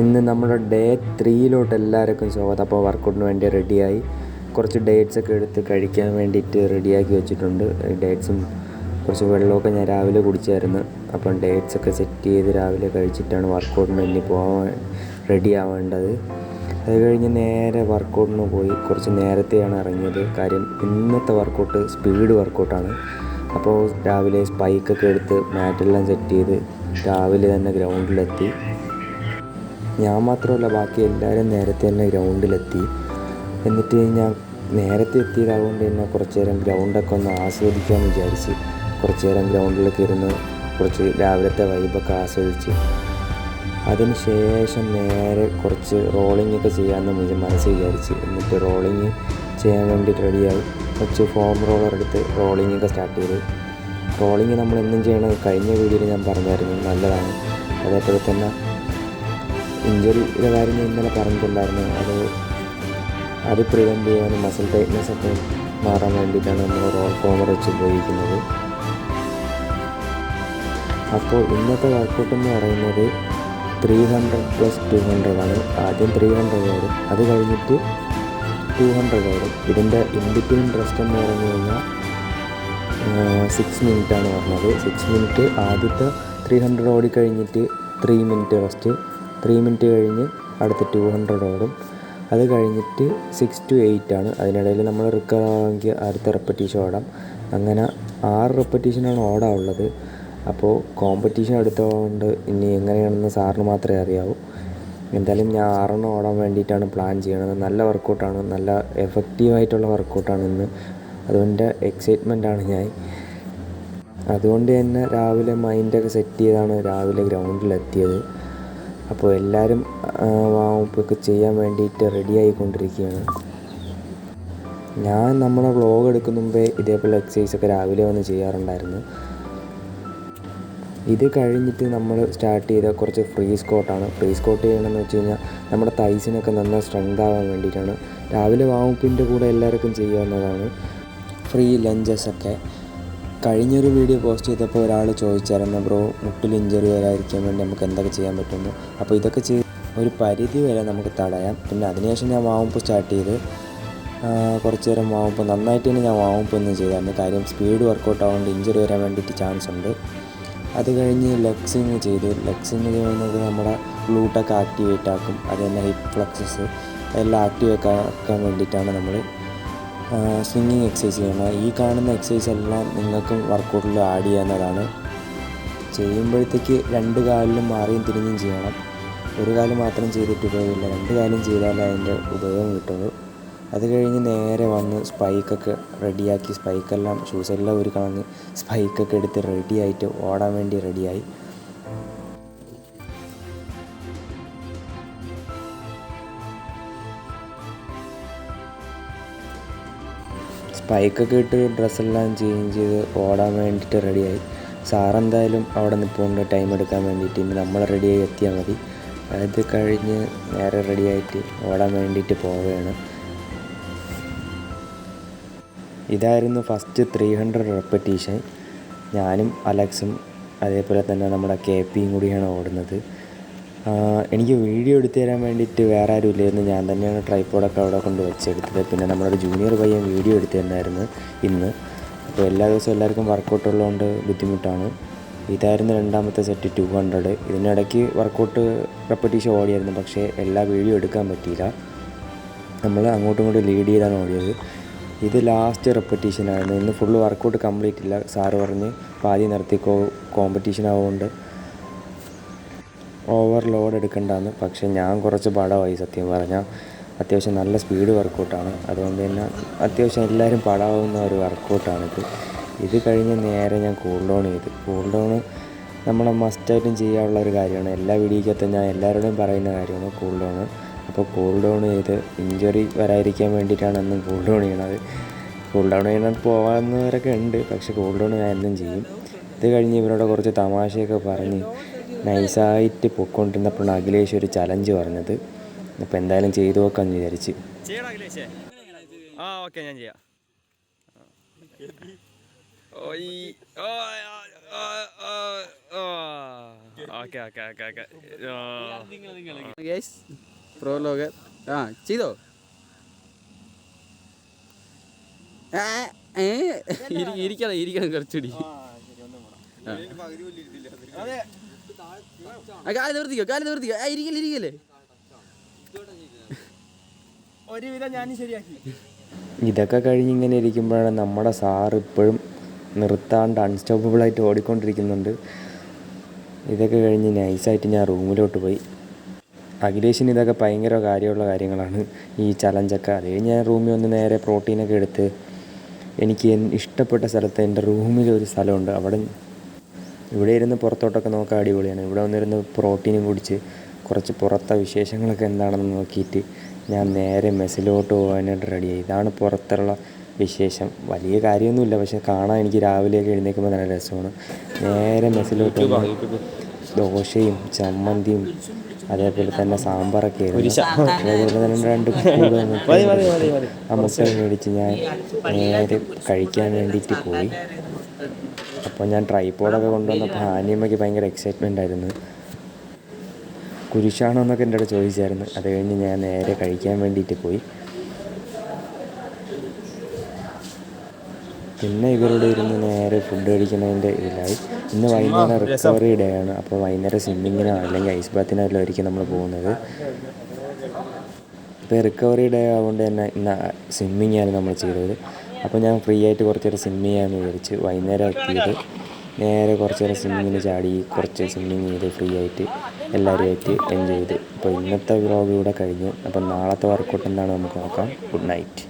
ഇന്ന് നമ്മുടെ ഡേ 3 എല്ലാവർക്കും സ്വാഗതം. അപ്പോൾ വർക്കൗട്ടിന് വേണ്ടി റെഡിയായി കുറച്ച് ഡേറ്റ്സൊക്കെ എടുത്ത് കഴിക്കാൻ വേണ്ടിയിട്ട് റെഡിയാക്കി വെച്ചിട്ടുണ്ട്. ഡേറ്റ്സും കുറച്ച് വെള്ളമൊക്കെ ഞാൻ രാവിലെ കുടിച്ചായിരുന്നു. അപ്പം ഡേറ്റ്സൊക്കെ സെറ്റ് ചെയ്ത് രാവിലെ കഴിച്ചിട്ടാണ് വർക്കൗട്ടിന് വേണ്ടി പോകാൻ റെഡി ആവേണ്ടത്. അത് കഴിഞ്ഞ് നേരെ വർക്കൗട്ടിന് പോയി. കുറച്ച് നേരത്തെയാണ് ഇറങ്ങിയത്. കാര്യം ഇന്നത്തെ വർക്കൗട്ട് സ്പീഡ് വർക്കൗട്ടാണ്. അപ്പോൾ രാവിലെ സ്പൈക്കൊക്കെ എടുത്ത് മാറ്റെല്ലാം സെറ്റ് ചെയ്ത് രാവിലെ തന്നെ ഗ്രൗണ്ടിലെത്തി. ഞാൻ മാത്രമല്ല, ബാക്കി എല്ലാവരും നേരത്തെ തന്നെ ഗ്രൗണ്ടിലെത്തി. എന്നിട്ട് ഞാൻ നേരത്തെ എത്തിയതാകൊണ്ട് തന്നെ കുറച്ച് നേരം ഗ്രൗണ്ടൊക്കെ ഒന്ന് ആസ്വദിക്കാമെന്ന് വിചാരിച്ച് കുറച്ച് നേരം ഗ്രൗണ്ടിലൊക്കെ ഇരുന്ന് കുറച്ച് രാവിലത്തെ വൈബൊക്കെ ആസ്വദിച്ച് അതിന് ശേഷം നേരെ കുറച്ച് റോളിങ്ങൊക്കെ ചെയ്യാമെന്ന് മനസ്സ് വിചാരിച്ച്. എന്നിട്ട് റോളിങ് ചെയ്യാൻ വേണ്ടി റെഡിയായി. കുറച്ച് ഫോം റോളർ എടുത്ത് റോളിങ്ങൊക്കെ സ്റ്റാർട്ട് ചെയ്ത്. റോളിങ് നമ്മൾ എന്നും ചെയ്യണം. കഴിഞ്ഞ വീഡിയോയിൽ ഞാൻ പറഞ്ഞായിരുന്നു, നല്ലതാണ്. അതേപോലെ തന്നെ ഇഞ്ചുറിയുടെ കാര്യം ഞാൻ ഇന്നലെ പറഞ്ഞിട്ടുണ്ടായിരുന്നു. അത് പ്രിവെൻറ്റ് ചെയ്യാനും മസിൽ ടൈറ്റ്നെസ് ഒക്കെ മാറാൻ വേണ്ടിയിട്ടാണ് നമ്മൾ റോൾ ഫോമർ വെച്ച് ഉപയോഗിക്കുന്നത്. അപ്പോൾ ഇന്നത്തെ വർക്കൗട്ട് എന്ന് പറയുന്നത് 300 + 200 ആണ്. ആദ്യം 300 ഓടും, അത് കഴിഞ്ഞിട്ട് 200 ഓടും. ഇതിൻ്റെ ഇൻബിറ്റ്വീൻ റെസ്റ്റ് എന്ന് പറഞ്ഞു കഴിഞ്ഞാൽ 6 മിനിറ്റാണ് പറഞ്ഞത്. 6 മിനിറ്റ് ആദ്യത്തെ 300 ഓടിക്കഴിഞ്ഞിട്ട് 3 മിനിറ്റ് റെസ്റ്റ്. 3 മിനിറ്റ് കഴിഞ്ഞ് അടുത്ത 200 ഓടും. അത് കഴിഞ്ഞിട്ട് 6 to 8 ആണ്. അതിനിടയിൽ നമ്മൾ റിക്കവർ ആവുമെങ്കിൽ അടുത്ത റെപ്പറ്റീഷൻ ഓടാം. അങ്ങനെ 6 റെപ്പറ്റീഷനാണ് ഓടാനുള്ളത്. അപ്പോൾ കോമ്പറ്റീഷൻ എടുത്തതുകൊണ്ട് ഇനി എങ്ങനെയാണെന്ന് സാറിന് മാത്രമേ അറിയാവൂ. എന്തായാലും ഞാൻ 6 ഓടാൻ വേണ്ടിയിട്ടാണ് പ്ലാൻ ചെയ്യണത്. നല്ല വർക്കൗട്ടാണ്, നല്ല എഫക്റ്റീവായിട്ടുള്ള വർക്കൗട്ടാണ് ഇന്ന്. അതുകൊണ്ട് എക്സൈറ്റ്മെൻറ്റാണ് ഞാൻ. അതുകൊണ്ട് തന്നെ രാവിലെ മൈൻഡൊക്കെ സെറ്റ് ചെയ്താണ് രാവിലെ ഗ്രൗണ്ടിലെത്തിയത്. അപ്പോൾ എല്ലാവരും വാമപ്പൊക്കെ ചെയ്യാൻ വേണ്ടിയിട്ട് റെഡി ആയിക്കൊണ്ടിരിക്കുകയാണ്. ഞാൻ നമ്മുടെ വ്ളോഗ് എടുക്കുന്ന മുമ്പേ ഇതേപോലെ എക്സസൈസൊക്കെ രാവിലെ വന്ന് ചെയ്യാറുണ്ടായിരുന്നു. ഇത് കഴിഞ്ഞിട്ട് നമ്മൾ സ്റ്റാർട്ട് ചെയ്ത കുറച്ച് ഫ്രീ സ്ക്വാട്ടാണ്. ഫ്രീ സ്ക്വാട്ട് ചെയ്യണമെന്ന് വെച്ച് കഴിഞ്ഞാൽ നമ്മുടെ തൈസിനൊക്കെ നന്നായി സ്ട്രെങ്ത് ആവാൻ വേണ്ടിയിട്ടാണ്. രാവിലെ വാമപ്പിൻ്റെ കൂടെ എല്ലാവർക്കും ചെയ്യാവുന്നതാണ്. ഫ്രീ ലഞ്ചസൊക്കെ കഴിഞ്ഞൊരു വീഡിയോ പോസ്റ്റ് ചെയ്തപ്പോൾ ഒരാൾ ചോദിച്ചായിരുന്നു, ബ്രോ മുട്ടിൽ ഇഞ്ചറി വരാതിരിക്കാൻ വേണ്ടി നമുക്ക് എന്തൊക്കെ ചെയ്യാൻ പറ്റുമെന്ന്. അപ്പോൾ ഇതൊക്കെ ചെയ്ത് ഒരു പരിധി വരെ നമുക്ക് തടയാം. പിന്നെ അതിനുശേഷം ഞാൻ വാമപ്പ് സ്റ്റാർട്ട് ചെയ്ത് കുറച്ച് നേരം വാമപ്പ് നന്നായിട്ട് തന്നെ ഞാൻ വാമപ്പ് ഒന്നും ചെയ്തായിരുന്നു. കാര്യം സ്പീഡ് വർക്കൗട്ട് ആവുകൊണ്ട് ഇഞ്ചറി വരാൻ വേണ്ടിയിട്ട് ചാൻസ് ഉണ്ട്. അത് കഴിഞ്ഞ് ലെഗ്സിങ് ചെയ്തു. ലെഗ്സിങ് ചെയ്യുന്നത് നമ്മുടെ ഗ്ലൂട്ടൊക്കെ ആക്ടിവേറ്റ് ആക്കും. അത് തന്നെ ഹിപ്പ് ഫ്ലെക്സസ് എല്ലാം ആക്ടിവേറ്റ് ആക്കാൻ വേണ്ടിയിട്ടാണ് നമ്മൾ സ്വിങ്ങിങ് എക്സസൈസ് ചെയ്യണം. ഈ കാണുന്ന എക്സസൈസ് എല്ലാം നിങ്ങൾക്കും വർക്കൗട്ടിൽ ആഡ് ചെയ്യാവുന്നതാണ്. ചെയ്യുമ്പോഴത്തേക്ക് 2 കാലിലും മാറിയും തിരിഞ്ഞും ചെയ്യണം. ഒരു കാല് മാത്രം ചെയ്തിട്ട് ഉപയോഗമില്ല, 2 കാലും ചെയ്താലേ അതിൻ്റെ ഉപയോഗം കിട്ടുള്ളൂ. അത് കഴിഞ്ഞ് നേരെ വന്ന് സ്പൈക്കൊക്കെ റെഡിയാക്കി, സ്പൈക്കെല്ലാം ഷൂസെല്ലാം ഒരു കളഞ്ഞ് സ്പൈക്കൊക്കെ എടുത്ത് റെഡിയായിട്ട് ഓടാൻ വേണ്ടി റെഡിയായി. സ്പൈക്കൊക്കെ ഇട്ട് ഡ്രസ്സെല്ലാം ചേഞ്ച് ചെയ്ത് ഓടാൻ വേണ്ടിയിട്ട് റെഡിയായി. സാറെന്തായാലും അവിടെ നിൽപ്പുണ്ട് ടൈം എടുക്കാൻ വേണ്ടിയിട്ട്. ഇനി നമ്മൾ റെഡിയായി എത്തിയാൽ മതി. അത് കഴിഞ്ഞ് നേരെ റെഡിയായിട്ട് ഓടാൻ വേണ്ടിയിട്ട് പോവുകയാണ്. ഇതായിരുന്നു ഫസ്റ്റ് 300 റെപ്പറ്റീഷൻ. ഞാനും അലക്സും അതേപോലെ തന്നെ നമ്മുടെ KPയും കൂടിയാണ് ഓടുന്നത്. എനിക്ക് വീഡിയോ എടുത്തു തരാൻ വേണ്ടിയിട്ട് വേറെ ആരും ഇല്ലായിരുന്നു. ഞാൻ തന്നെയാണ് ട്രൈപ്പോഡൊക്കെ അവിടെ കൊണ്ട് വെച്ചെടുത്തത്. പിന്നെ നമ്മളൊരു ജൂനിയർ പയ്യൻ വീഡിയോ എടുത്തു തന്നായിരുന്നു ഇന്ന്. അപ്പോൾ എല്ലാ ദിവസവും എല്ലാവർക്കും വർക്കൗട്ട് ഉള്ളതുകൊണ്ട് ബുദ്ധിമുട്ടാണ്. ഇതായിരുന്നു രണ്ടാമത്തെ സെറ്റ് 200. ഇതിനിടയ്ക്ക് വർക്കൗട്ട് റെപ്പറ്റീഷൻ ഓടിയായിരുന്നു, പക്ഷേ എല്ലാ വീഡിയോ എടുക്കാൻ പറ്റിയില്ല. നമ്മൾ അങ്ങോട്ടും ഇങ്ങോട്ടും ലീഡ് ചെയ്താണ് ഓടിയത്. ഇത് ലാസ്റ്റ് റെപ്പറ്റീഷനായിരുന്നു. ഇന്ന് ഫുള്ള് വർക്കൗട്ട് കംപ്ലീറ്റ് ഇല്ല. സാറ് പറഞ്ഞ് പാതി നിർത്തിക്കോ, കോമ്പറ്റീഷൻ ആവുകൊണ്ട് ഓവർലോഡ് എടുക്കണ്ടെന്ന്. പക്ഷേ ഞാൻ കുറച്ച് പടമായി. സത്യം പറഞ്ഞാൽ അത്യാവശ്യം നല്ല സ്പീഡ് വർക്കൗട്ടാണ്. അതുകൊണ്ട് തന്നെ അത്യാവശ്യം എല്ലാവരും പടാവുന്ന ഒരു വർക്കൗട്ടാണിത്. ഇത് കഴിഞ്ഞ് നേരെ ഞാൻ കൂൾ ഡൗൺ ചെയ്തു. കൂൾ ഡൗൺ നമ്മളെ മസ്റ്റായിട്ടും ചെയ്യാനുള്ള ഒരു കാര്യമാണ്. എല്ലാ വീഡിയോയ്ക്കകത്തും ഞാൻ എല്ലാവരോടും പറയുന്ന കാര്യമാണ് കൂൾ ഡൗൺ. അപ്പോൾ കൂൾ ഡൗൺ ചെയ്ത് ഇഞ്ചറി വരാതിരിക്കാൻ വേണ്ടിയിട്ടാണ് എന്നും കൂൾ ഡൗൺ ചെയ്യണത്. കൂൾ ഡൗൺ ചെയ്യാൻ പോകാവുന്നവരൊക്കെ ഉണ്ട്, പക്ഷേ കൂൾ ഡൗൺ ഞാൻ എന്നും ചെയ്യും. ഇത് കഴിഞ്ഞ് ഇവരോട് കുറച്ച് തമാശയൊക്കെ പറഞ്ഞ് നൈസായിട്ട് പൊയ്ക്കൊണ്ടിരുന്നപ്പോഴാണ് അഖിലേഷ് ഒരു ചലഞ്ച് പറഞ്ഞത്. അപ്പോൾ എന്തായാലും ചെയ്തു നോക്കാമെന്ന് വിചാരിച്ച്. ഓക്കെ, ഞാൻ ചെയ്യാം. പ്രോലോഗ് ചെയ്തോ? ഇരിക്കണം കുറച്ചുകൂടി. കാല് നിവർത്തിക്കോ ഇരിക്കല്ലേ. ഒരുവിധം ഞാൻ ശരിയാക്കി. ഇതൊക്കെ കഴിഞ്ഞ് ഇങ്ങനെ ഇരിക്കുമ്പോഴാണ് നമ്മുടെ സാറ് ഇപ്പോഴും നിർത്താണ്ട് അൺസ്റ്റോപ്പബിളായിട്ട് ഓടിക്കൊണ്ടിരിക്കുന്നുണ്ട്. ഇതൊക്കെ കഴിഞ്ഞ് നൈസായിട്ട് ഞാൻ റൂമിലോട്ട് പോയി. അഖിലേഷിന് ഇതൊക്കെ ഭയങ്കര കാര്യമുള്ള കാര്യങ്ങളാണ്, ഈ ചലഞ്ചൊക്കെ. അത് കഴിഞ്ഞ് ഞാൻ റൂമിൽ വന്ന് നേരെ പ്രോട്ടീനൊക്കെ എടുത്ത് എനിക്ക് ഇഷ്ടപ്പെട്ട സ്ഥലത്ത് എൻ്റെ റൂമിലൊരു സ്ഥലമുണ്ട്. ഇവിടെ ഇരുന്ന് പുറത്തോട്ടൊക്കെ നോക്കാൻ അടിപൊളിയാണ്. ഇവിടെ വന്നിരുന്ന് പ്രോട്ടീനും കുടിച്ച് കുറച്ച് പുറത്തെ വിശേഷങ്ങളൊക്കെ എന്താണെന്ന് നോക്കിയിട്ട് ഞാൻ നേരെ മെസ്സിലോട്ട് പോകാനായിട്ട് റെഡിയായി. ഇതാണ് പുറത്തുള്ള വിശേഷം. വലിയ കാര്യമൊന്നുമില്ല, പക്ഷെ കാണാൻ എനിക്ക് രാവിലെയൊക്കെ എഴുന്നേൽക്കുമ്പോൾ നല്ല രസമാണ്. നേരെ മെസ്സിലോട്ട് ദോശയും ചമ്മന്തിയും അതേപോലെ തന്നെ സാമ്പാറൊക്കെ ആയിരുന്നു. അതേപോലെ തന്നെ 2 മുട്ട മേടിച്ച് ഞാൻ നേരെ കഴിക്കാൻ വേണ്ടിയിട്ട് പോയി. അപ്പോൾ ഞാൻ ട്രൈപോഡൊക്കെ കൊണ്ടുവന്നപ്പോൾ ഹാനിയമ്മയ്ക്ക് ഭയങ്കര എക്സൈറ്റ്മെൻ്റ് ആയിരുന്നു. കുരിശാണോ എന്നൊക്കെ എൻ്റെ അടുത്ത് ചോദിച്ചായിരുന്നു. അത് കഴിഞ്ഞ് ഞാൻ നേരെ കഴിക്കാൻ വേണ്ടിയിട്ട് പോയി. പിന്നെ ഇവരുടെ ഇരുന്ന് നേരെ ഫുഡ് കഴിക്കുന്നതിൻ്റെ ഇതിലായി. ഇന്ന് വൈകുന്നേരം റിക്കവറി ഡേ ആണ്. അപ്പോൾ വൈകുന്നേരം സ്വിമ്മിങ്ങിനോ അല്ലെങ്കിൽ ഐസ് ബാത്തിനോ ആയിരിക്കും നമ്മൾ പോകുന്നത്. ഇപ്പോൾ റിക്കവറി ഡേ ആയതുകൊണ്ട് തന്നെ ഇന്ന് സ്വിമ്മിങ്ങാണ് നമ്മൾ ചെയ്തത്. അപ്പോൾ ഞാൻ ഫ്രീ ആയിട്ട് കുറച്ച് നേരം സ്വിമ്മ് ചെയ്യാമെന്ന് വിചാരിച്ച് വൈകുന്നേരം എത്തിയത്. നേരെ കുറച്ച് നേരം സ്വിമ്മിങ്ങിന് ചാടി കുറച്ച് സ്വിമ്മിങ് ചെയ്ത് ഫ്രീ ആയിട്ട് എല്ലാവരുമായിട്ട് എൻജോയ് ചെയ്ത്. അപ്പോൾ ഇന്നത്തെ വ്ലോഗ് ഇവിടെ കഴിഞ്ഞു. അപ്പം നാളത്തെ വർക്കൗട്ട് എന്താണ് നമുക്ക് നോക്കാം. Good night.